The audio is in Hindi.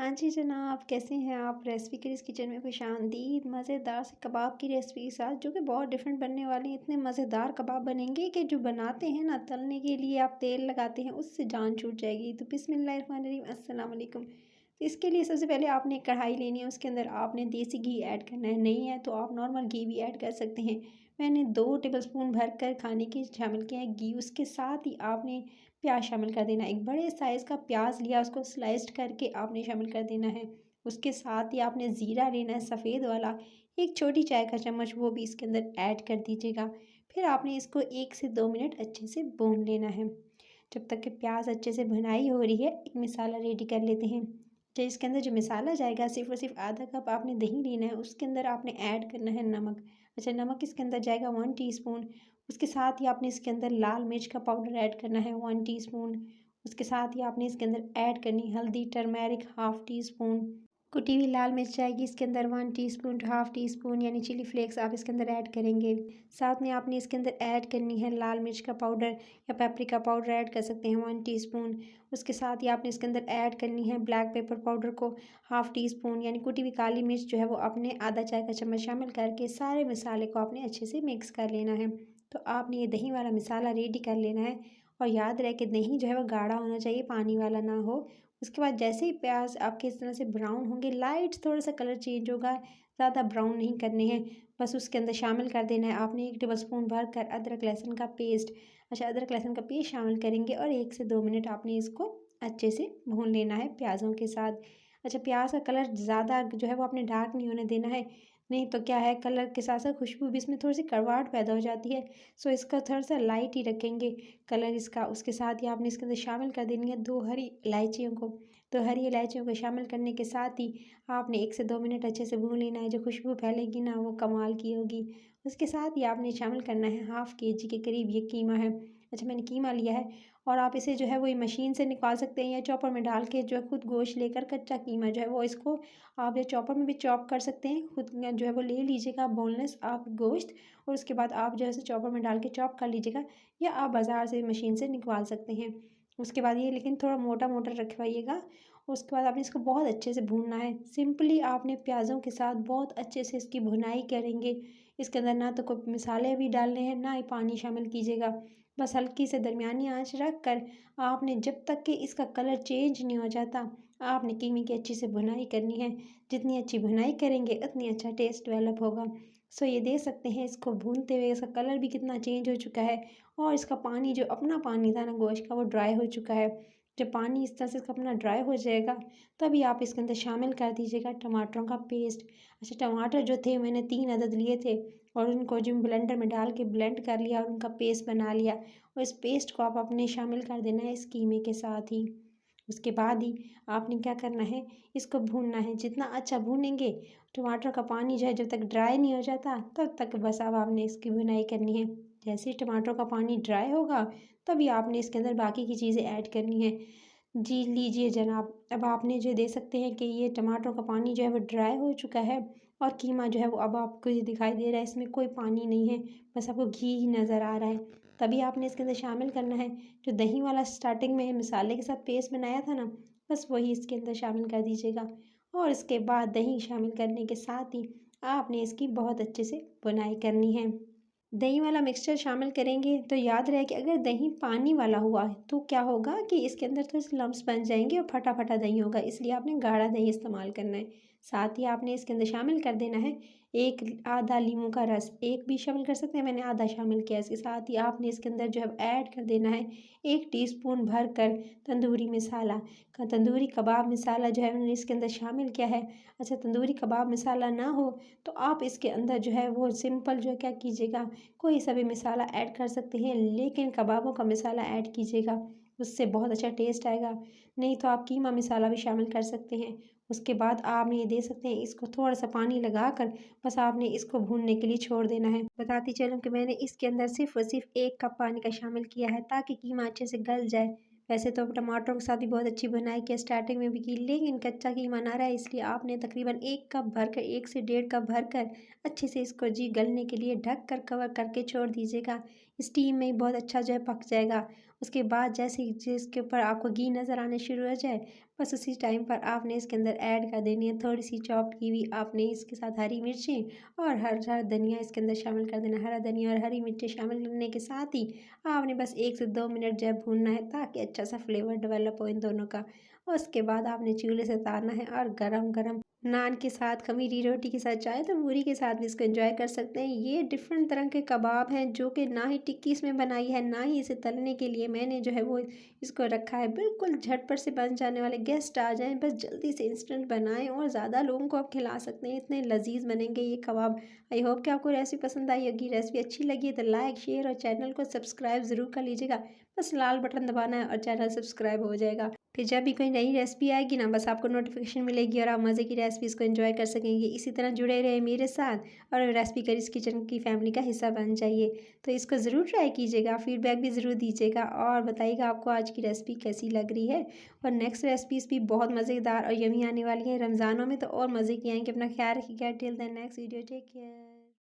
हाँ जी जनाब, कैसे हैं आप? रेसिपी क्रिस किचन में खुशामदीद। मज़ेदार से कबाब की रेसिपी के साथ जो कि बहुत डिफरेंट बनने वाली है। इतने मज़ेदार कबाब बनेंगे कि जो बनाते हैं ना, तलने के लिए आप तेल लगाते हैं उससे जान छूट जाएगी। तो बिस्मिल्लाहिर्रहमानिर्रहीम, अस्सलाम वालेकुम। तो इसके लिए सबसे पहले आपने एक कढ़ाई लेनी है, उसके अंदर आपने देसी घी ऐड करना है। नहीं है तो आप नॉर्मल घी भी ऐड कर सकते हैं। मैंने 2 टेबल स्पून भर कर खाने के शामिल किया है घी। उसके साथ ही आपने प्याज शामिल कर देना। एक बड़े साइज़ का प्याज लिया, उसको स्लाइस्ड करके आपने शामिल कर देना है। उसके साथ ही आपने ज़ीरा लेना है सफ़ेद वाला, एक छोटी चाय का चम्मच, वो भी इसके अंदर ऐड कर दीजिएगा। फिर आपने इसको 1 से 2 मिनट अच्छे से भून लेना है। जब तक कि प्याज अच्छे से भुनाई हो रही है, एक मसाला रेडी कर लेते हैं। जो इसके अंदर जो मसाला जाएगा, सिर्फ़ और सिर्फ आधा कप आपने दही लेना है, उसके अंदर आपने ऐड करना है नमक। अच्छा, नमक इसके अंदर जाएगा 1 टीस्पून। उसके साथ ही आपने इसके अंदर लाल मिर्च का पाउडर ऐड करना है 1 टीस्पून। उसके साथ ही आपने इसके अंदर ऐड करनी हल्दी, टर्मेरिक हाफ़ टी स्पून। कुटी हुई लाल मिर्च जाएगी इसके अंदर 1 टीस्पून, हाफ़ टी स्पून यानी चिली फ्लेक्स आप इसके अंदर ऐड करेंगे। साथ में आपने इसके अंदर ऐड करनी है लाल मिर्च का पाउडर या पेपरिका पाउडर ऐड कर सकते हैं 1 टीस्पून। उसके साथ ही आपने इसके अंदर ऐड करनी है ब्लैक पेपर पाउडर को हाफ़ टी स्पून यानी कुटी हुई काली मिर्च जो है वो आपने आधा चाय का चम्मच शामिल करके सारे मसाले को आपने अच्छे से मिक्स कर लेना है। तो आपने ये दही वाला मसाला रेडी कर लेना है। और याद रहे कि दही जो है वो गाढ़ा होना चाहिए, पानी वाला ना हो। उसके बाद जैसे ही प्याज आपके इस तरह से ब्राउन होंगे, लाइट थोड़ा सा कलर चेंज होगा, ज़्यादा ब्राउन नहीं करने हैं। बस उसके अंदर शामिल कर देना है आपने 1 टेबल स्पून भर कर अदरक लहसुन का पेस्ट। अच्छा, अदरक लहसुन का पेस्ट शामिल करेंगे और 1 से 2 मिनट आपने इसको अच्छे से भून लेना है प्याज़ों के साथ। अच्छा, प्याज का कलर ज़्यादा जो है वो आपने डार्क नहीं होने देना है, नहीं तो क्या है, कलर के साथ साथ खुशबू भी इसमें थोड़ी सी कड़वाहट पैदा हो जाती है। सो इसका थोड़ा सा लाइट ही रखेंगे कलर इसका। उसके साथ ही आपने इसके अंदर शामिल कर देनी है 2 हरी इलायचियों को। तो हरी इलायचियों को शामिल करने के साथ ही आपने 1 से 2 मिनट अच्छे से भून लेना है। जो खुशबू फैलेगी ना, वो कमाल की होगी। उसके साथ ही आपने शामिल करना है हाफ़ केजी के करीब ये कीमा है। अच्छा, मैंने कीमा लिया है और आप इसे जो है वो मशीन से निकाल सकते हैं या चॉपर में डाल के जो है खुद गोश्त लेकर कच्चा कीमा जो है वो इसको आप या चॉपर में भी चॉप कर सकते हैं। खुद जो है वो ले लीजिएगा बोनलेस आप गोश्त, और उसके बाद आप जो है उसे चॉपर में डाल के चॉप कर लीजिएगा, या आप बाज़ार से मशीन से निकाल सकते हैं। उसके बाद ये लेकिन थोड़ा मोटा मोटा रखवाइएगा। उसके बाद आपने इसको बहुत अच्छे से भूनना है। सिंपली आपने प्याज़ों के साथ बहुत अच्छे से इसकी भुनाई करेंगे। इसके अंदर ना तो कोई मसाले भी डालने हैं, ना ही पानी शामिल कीजिएगा। बस हल्की से दरमियानी आंच रख कर आपने जब तक कि इसका कलर चेंज नहीं हो जाता, आपने कीमे की अच्छी से भुनाई करनी है। जितनी अच्छी भुनाई करेंगे उतनी अच्छा टेस्ट डेवलप होगा। सो ये देख सकते हैं इसको भूनते हुए इसका कलर भी कितना चेंज हो चुका है, और इसका पानी जो अपना पानी था ना गोश्त का, वो ड्राई हो चुका है। जब पानी इस तरह से इसका अपना ड्राई हो जाएगा, तभी आप इसके अंदर शामिल कर दीजिएगा टमाटरों का पेस्ट। अच्छा, टमाटर जो थे मैंने 3 अदद लिए थे, और उनको जो ब्लेंडर में डाल के ब्लेंड कर लिया और उनका पेस्ट बना लिया। और इस पेस्ट को आप अपने शामिल कर देना है इस कीमे के साथ ही। उसके बाद ही आपने क्या करना है, इसको भूनना है। जितना अच्छा भूनेंगे, टमाटर का पानी जो है जब तक ड्राई नहीं हो जाता तब तक बस अब आपने इसकी भुनाई करनी है। जैसे ही टमाटर का पानी ड्राई होगा, तभी आपने इसके अंदर बाकी की चीज़ें ऐड करनी है। जी लीजिए जनाब, अब आपने जो देख सकते हैं कि ये टमाटर का पानी जो है वो ड्राई हो चुका है, और कीमा जो है वो अब आपको ये दिखाई दे रहा है, इसमें कोई पानी नहीं है, बस आपको घी ही नज़र आ रहा है। तभी आपने इसके अंदर शामिल करना है जो दही वाला स्टार्टिंग में मसाले के साथ पेस्ट बनाया था ना, बस वही इसके अंदर शामिल कर दीजिएगा। और इसके बाद दही शामिल करने के साथ ही आपने इसकी बहुत अच्छे से बुनाई करनी है। दही वाला मिक्सचर शामिल करेंगे तो याद रहे कि अगर दही पानी वाला हुआ है तो क्या होगा कि इसके अंदर थोड़े से लम्स बन जाएंगे और फटा फटा दही होगा, इसलिए आपने गाढ़ा दही इस्तेमाल करना है। साथ ही आपने इसके अंदर शामिल कर देना है एक आधा लीमू का रस, एक भी शामिल कर सकते हैं, मैंने आधा शामिल किया। इसके साथ ही आपने इसके अंदर जो है ऐड कर देना है 1 टीस्पून भर कर तंदूरी मसाला का, तंदूरी कबाब मसाला जो है मैंने इसके अंदर शामिल किया है। अच्छा, तंदूरी कबाब मसाला ना हो तो आप इसके अंदर जो है वो सिंपल जो है क्या कीजिएगा, कोई सा भी मसाला ऐड कर सकते हैं, लेकिन कबाबों का मसाला ऐड कीजिएगा, उससे बहुत अच्छा टेस्ट आएगा। नहीं तो आप कीमा मसाला भी शामिल कर सकते हैं। उसके बाद आपने ये दे सकते हैं, इसको थोड़ा सा पानी लगाकर बस आपने इसको भूनने के लिए छोड़ देना है। बताती चलूँ कि मैंने इसके अंदर सिर्फ और सिर्फ 1 कप पानी का शामिल किया है ताकि कीमा अच्छे से गल जाए। वैसे तो टमाटरों के साथ भी बहुत अच्छी बुनाई की स्टार्टिंग में भी की, लेकिन कच्चा कीमा ना रहा है, इसलिए आपने तकरीबन 1 कप भरकर, 1 से 1.5 कप भरकर अच्छे से इसको गलने के लिए ढक कर कवर करके छोड़ दीजिएगा। स्टीम में बहुत अच्छा जो है पक जाएगा। उसके बाद जैसे ही जिसके ऊपर आपको घी नज़र आने शुरू हो जाए, बस उसी टाइम पर आपने इसके अंदर ऐड कर देनी है थोड़ी-सी चॉप्ड की हुई आपने इसके साथ हरी मिर्चें और हरा धनिया इसके अंदर शामिल कर देना। हरा धनिया और हरी मिर्चें शामिल करने के साथ ही आपने बस 1 से 2 मिनट जो है भूनना है ताकि अच्छा सा फ्लेवर डेवलप हो इन दोनों का। और उसके बाद आपने चूल्हे से उतारना है और गरम-गरम नान के साथ, खमीरी रोटी के साथ, चाहे तो पूरी के साथ भी इसको एंजॉय कर सकते हैं। ये डिफरेंट तरह के कबाब हैं जो कि ना ही टिक्की इसमें बनाई है, ना ही इसे तलने के लिए मैंने जो है वो इसको रखा है। बिल्कुल झटपट से बन जाने वाले, गेस्ट आ जाएँ बस जल्दी से इंस्टेंट बनाएँ और ज़्यादा लोगों को आप खिला सकते हैं। इतने लज़ीज़ बनेंगे ये कबाब। आई होप कि आपको रेसिपी पसंद आई होगी। रेसिपी अच्छी लगी है तो लाइक, शेयर और चैनल को सब्सक्राइब ज़रूर कर लीजिएगा। बस लाल बटन दबाना है और चैनल सब्सक्राइब हो जाएगा। फिर जब भी कोई नई रेसिपी आएगी ना, बस आपको नोटिफिकेशन मिलेगी और आप मज़े की रेसिपीज़ को एंजॉय कर सकेंगे। इसी तरह जुड़े रहें मेरे साथ और रेसिपी करीज किचन की फैमिली का हिस्सा बन जाइए। तो इसको ज़रूर ट्राई कीजिएगा, फीडबैक भी ज़रूर दीजिएगा और बताइएगा आपको आज की रेसिपी कैसी लग रही है। और नेक्स्ट रेसिपीज़ भी बहुत मज़ेदार और यमी आने वाली है रमज़ानों में, तो और मज़े की आएंगे। अपना ख्याल रखिएगा। Till then next video, take care.